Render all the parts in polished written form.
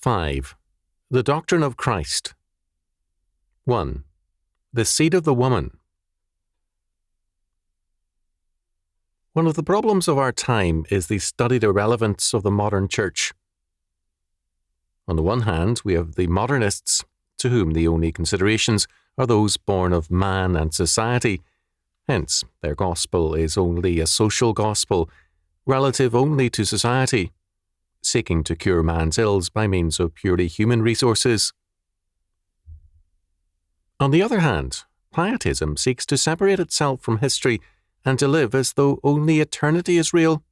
5. The doctrine of Christ. 1. The seed of the woman. One of the problems of our time is the studied irrelevance of the modern church. On the one hand, we have the modernists, to whom the only considerations are those born of man and society. Hence, their gospel is only a social gospel, relative only to society, seeking to cure man's ills by means of purely human resources. On the other hand, pietism seeks to separate itself from history and to live as though only eternity is real.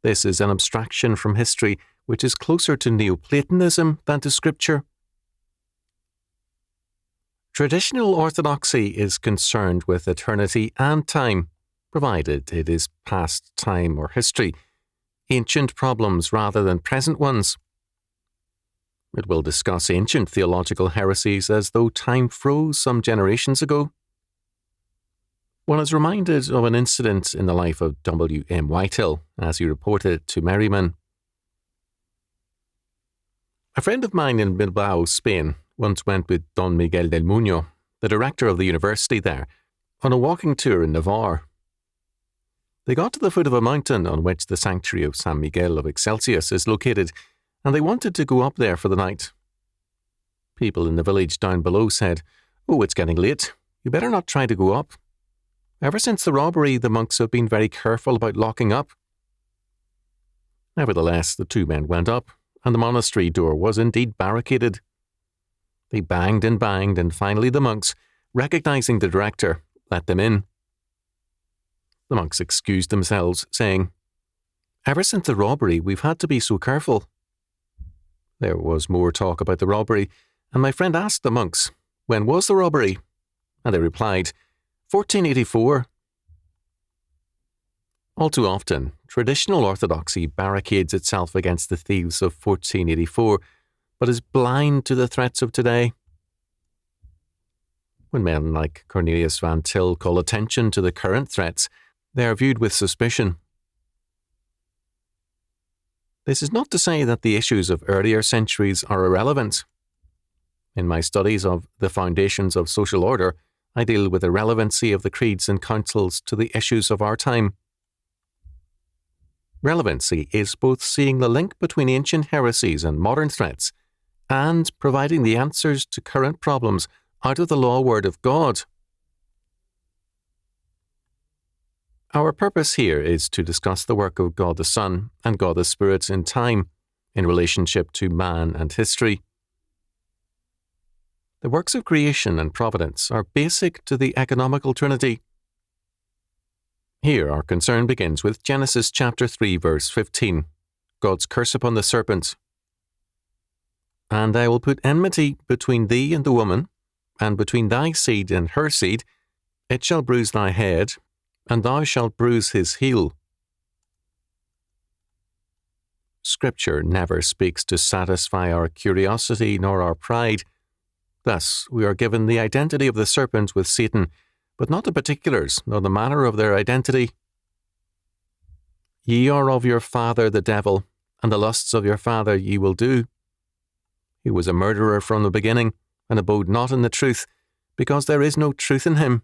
This is an abstraction from history which is closer to Neoplatonism than to Scripture. Traditional orthodoxy is concerned with eternity and time, provided it is past time or history, ancient problems rather than present ones. It will discuss ancient theological heresies as though time froze some generations ago. One is reminded of an incident in the life of W. M. Whitehill, as he reported to Merriman. A friend of mine in Bilbao, Spain, once went with Don Miguel del Muño, the director of the university there, on a walking tour in Navarre. They got to the foot of a mountain on which the sanctuary of San Miguel of Excelsius is located, and they wanted to go up there for the night. People in the village down below said, "Oh, it's getting late. You better not try to go up. Ever since the robbery, the monks have been very careful about locking up." Nevertheless, the two men went up, and the monastery door was indeed barricaded. They banged, and finally the monks, recognizing the director, let them in. The monks excused themselves, saying, "Ever since the robbery, we've had to be so careful." There was more talk about the robbery, and my friend asked the monks, "When was the robbery?" And they replied, 1484. All too often, traditional orthodoxy barricades itself against the thieves of 1484, but is blind to the threats of today. When men like Cornelius Van Til call attention to the current threats, they are viewed with suspicion. This is not to say that the issues of earlier centuries are irrelevant. In my studies of the foundations of social order, I deal with the relevancy of the creeds and councils to the issues of our time. Relevancy is both seeing the link between ancient heresies and modern threats, and providing the answers to current problems out of the law word of God. Our purpose here is to discuss the work of God the Son and God the Spirit in time, in relationship to man and history. The works of creation and providence are basic to the economical trinity. Here our concern begins with Genesis chapter 3 verse 15, God's curse upon the serpent. "And I will put enmity between thee and the woman, and between thy seed and her seed. It shall bruise thy head, and thou shalt bruise his heel." Scripture never speaks to satisfy our curiosity nor our pride. Thus, we are given the identity of the serpent with Satan, but not the particulars nor the manner of their identity. "Ye are of your father the devil, and the lusts of your father ye will do. He was a murderer from the beginning, and abode not in the truth, because there is no truth in him.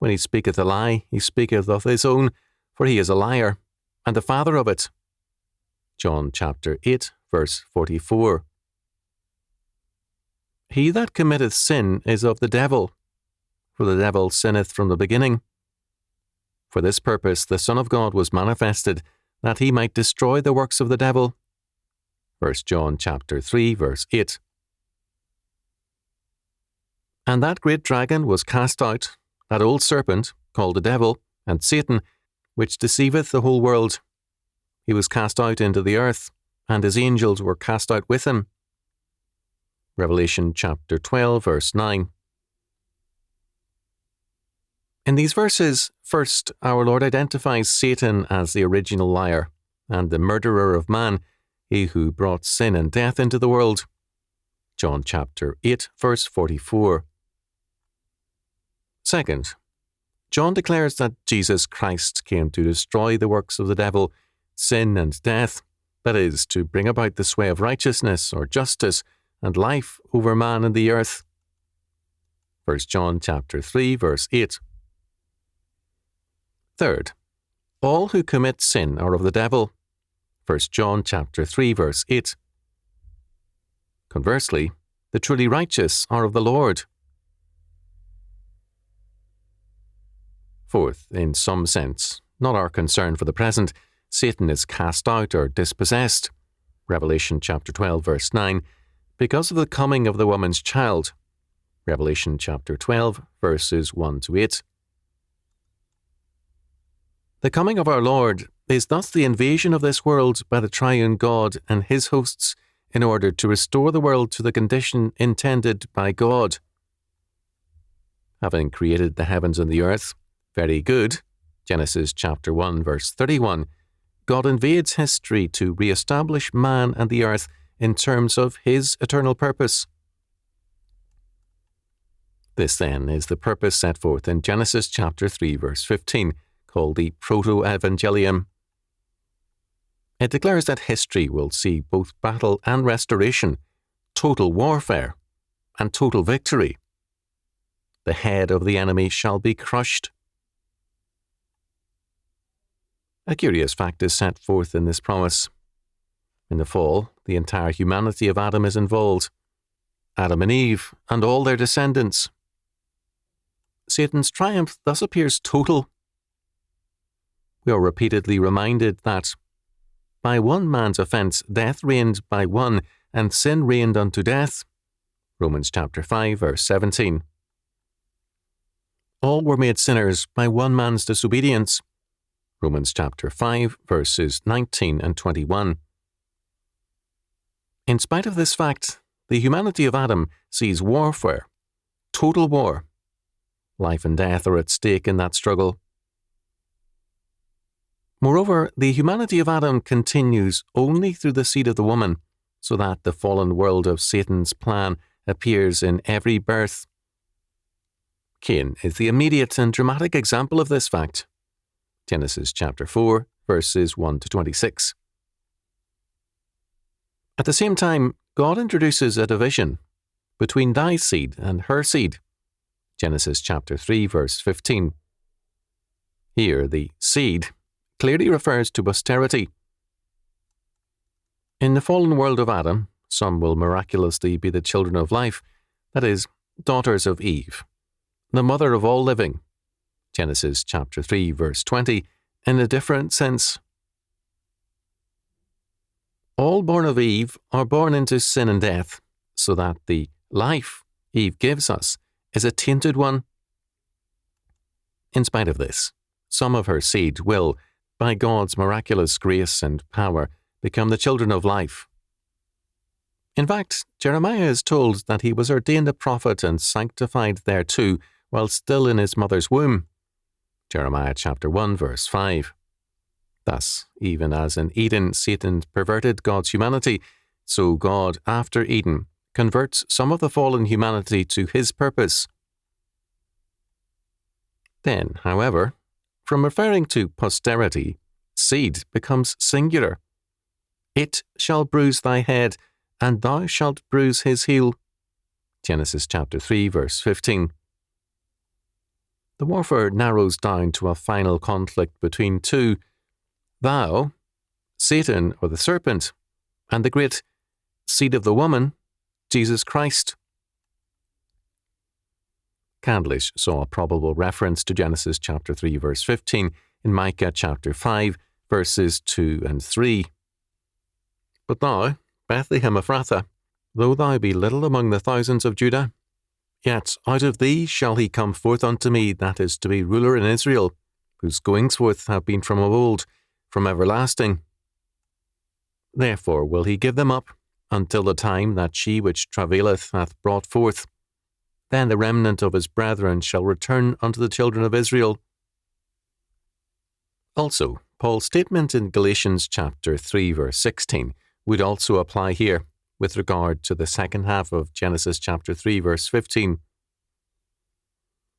When he speaketh a lie, he speaketh of his own, for he is a liar, and the father of it." John chapter 8, verse 44. "He that committeth sin is of the devil, for the devil sinneth from the beginning. For this purpose the Son of God was manifested, that he might destroy the works of the devil." 1 John chapter 3, verse 8. "And that great dragon was cast out, that old serpent, called the devil, and Satan, which deceiveth the whole world. He was cast out into the earth, and his angels were cast out with him." Revelation chapter 12, verse 9. In these verses, first, our Lord identifies Satan as the original liar and the murderer of man, he who brought sin and death into the world. John chapter 8, verse 44. Second, John declares that Jesus Christ came to destroy the works of the devil, sin and death, that is, to bring about the sway of righteousness or justice and life over man and the earth. 1 John chapter 3, verse 8. Third, all who commit sin are of the devil. 1 John chapter 3, verse 8. Conversely, the truly righteous are of the Lord. Fourth, in some sense, not our concern for the present, Satan is cast out or dispossessed. Revelation chapter 12, verse 9, because of the coming of the woman's child. Revelation chapter 12, verses 1 to 8. The coming of our Lord is thus the invasion of this world by the triune God and his hosts in order to restore the world to the condition intended by God. Having created the heavens and the earth, very good, Genesis chapter 1, verse 31, God invades history to re-establish man and the earth in terms of his eternal purpose. This, then, is the purpose set forth in Genesis chapter 3, verse 15, called the Proto-Evangelium. It declares that history will see both battle and restoration, total warfare, and total victory. The head of the enemy shall be crushed. A curious fact is set forth in this promise. In the fall, the entire humanity of Adam is involved. Adam and Eve, and all their descendants. Satan's triumph thus appears total. We are repeatedly reminded that, by one man's offence, death reigned by one, and sin reigned unto death. Romans chapter 5, verse 17. All were made sinners by one man's disobedience. Romans chapter 5, verses 19 and 21. In spite of this fact, the humanity of Adam sees warfare, total war. Life and death are at stake in that struggle. Moreover, the humanity of Adam continues only through the seed of the woman, so that the fallen world of Satan's plan appears in every birth. Cain is the immediate and dramatic example of this fact. Genesis chapter 4, verses 1 to 26. At the same time, God introduces a division between thy seed and her seed. Genesis chapter 3, verse 15. Here, the seed clearly refers to posterity. In the fallen world of Adam, some will miraculously be the children of life, that is, daughters of Eve, the mother of all living. Genesis chapter 3, verse 20, in a different sense. All born of Eve are born into sin and death, so that the life Eve gives us is a tainted one. In spite of this, some of her seed will, by God's miraculous grace and power, become the children of life. In fact, Jeremiah is told that he was ordained a prophet and sanctified thereto while still in his mother's womb. Jeremiah chapter 1, verse 5. Thus, even as in Eden Satan perverted God's humanity, so God, after Eden, converts some of the fallen humanity to his purpose. Then, however, from referring to posterity, seed becomes singular. It shall bruise thy head, and thou shalt bruise his heel. Genesis chapter 3, verse 15. The warfare narrows down to a final conflict between two: thou, Satan or the serpent, and the great seed of the woman, Jesus Christ. Candlish saw a probable reference to Genesis chapter 3, verse 15 in Micah chapter 5, verses 2 and 3. But thou, Bethlehem Ephrathah, though thou be little among the thousands of Judah, yet out of thee shall he come forth unto me that is to be ruler in Israel, whose goings forth have been from of old, from everlasting. Therefore will he give them up, until the time that she which travaileth hath brought forth. Then the remnant of his brethren shall return unto the children of Israel. Also, Paul's statement in Galatians chapter 3, verse 16 would also apply here, with regard to the second half of Genesis chapter 3, verse 15.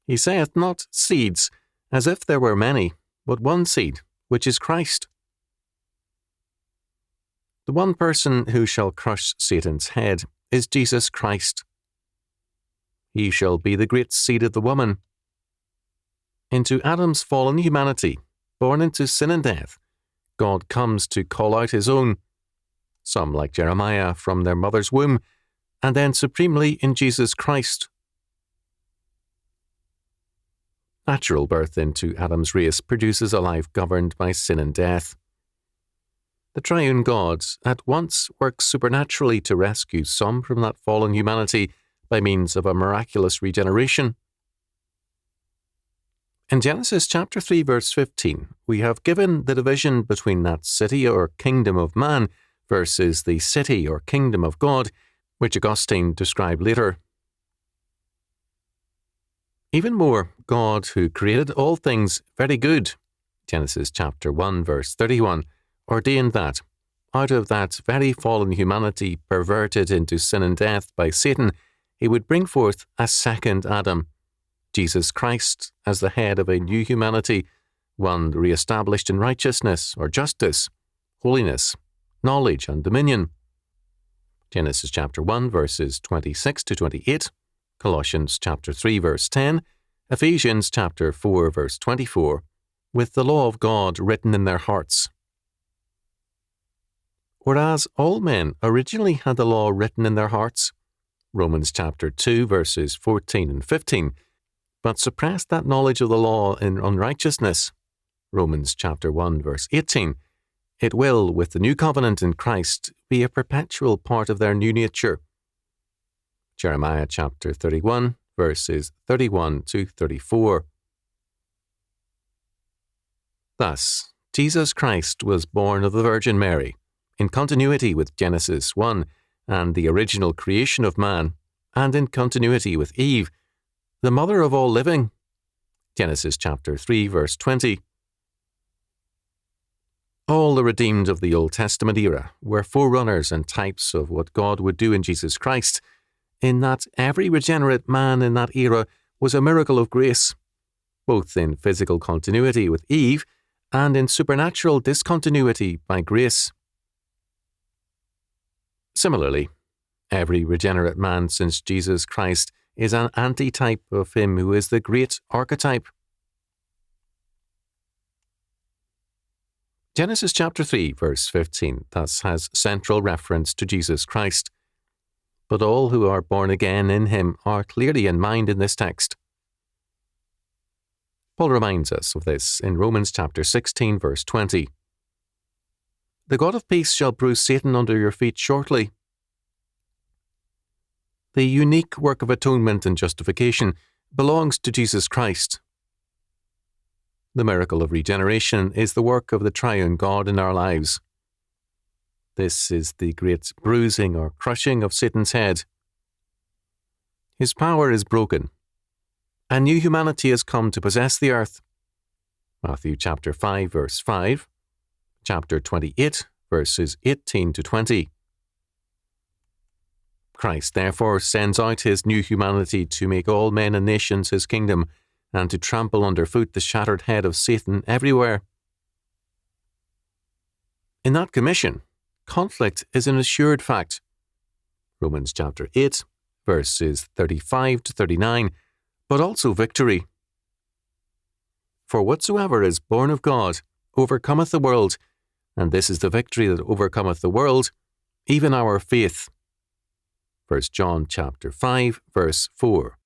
He saith not seeds, as if there were many, but one seed, which is Christ. The one person who shall crush Satan's head is Jesus Christ. He shall be the great seed of the woman. Into Adam's fallen humanity, born into sin and death, God comes to call out his own, some like Jeremiah from their mother's womb, and then supremely in Jesus Christ. Natural birth into Adam's race produces a life governed by sin and death. The triune God at once works supernaturally to rescue some from that fallen humanity by means of a miraculous regeneration. In Genesis chapter 3 verse 15, we have given the division between that city or kingdom of man versus the city or kingdom of God, which Augustine described later. Even more, God, who created all things very good, Genesis chapter 1 verse 31, ordained that, out of that very fallen humanity perverted into sin and death by Satan, he would bring forth a second Adam, Jesus Christ, as the head of a new humanity, one re-established in righteousness or justice, holiness, knowledge and dominion. Genesis chapter 1 verses 26 to 28, Colossians chapter 3 verse 10, Ephesians chapter 4 verse 24, with the law of God written in their hearts. Whereas all men originally had the law written in their hearts, Romans chapter 2 verses 14 and 15, but suppressed that knowledge of the law in unrighteousness, Romans chapter 1 verse 18, it will, with the new covenant in Christ, be a perpetual part of their new nature. Jeremiah chapter 31 verses 31 to 34. Thus, Jesus Christ was born of the Virgin Mary, in continuity with Genesis 1 and the original creation of man, and in continuity with Eve, the mother of all living, Genesis chapter 3 verse 20. All the redeemed of the Old Testament era were forerunners and types of what God would do in Jesus Christ, in that every regenerate man in that era was a miracle of grace, both in physical continuity with Eve and in supernatural discontinuity by grace. Similarly, every regenerate man since Jesus Christ is an antitype of him who is the great archetype. Genesis chapter 3 verse 15 thus has central reference to Jesus Christ, but all who are born again in him are clearly in mind in this text. Paul reminds us of this in Romans chapter 16 verse 20. The God of peace shall bruise Satan under your feet shortly. The unique work of atonement and justification belongs to Jesus Christ. The miracle of regeneration is the work of the triune God in our lives. This is the great bruising or crushing of Satan's head. His power is broken. A new humanity has come to possess the earth. Matthew chapter 5 verse 5, chapter 28 verses 18 to 20. Christ therefore sends out his new humanity to make all men and nations his kingdom, and to trample underfoot the shattered head of Satan everywhere. In that commission, conflict is an assured fact. Romans chapter 8, verses 35 to 39, but also victory. For whatsoever is born of God overcometh the world, and this is the victory that overcometh the world, even our faith. 1 John chapter 5, verse 4.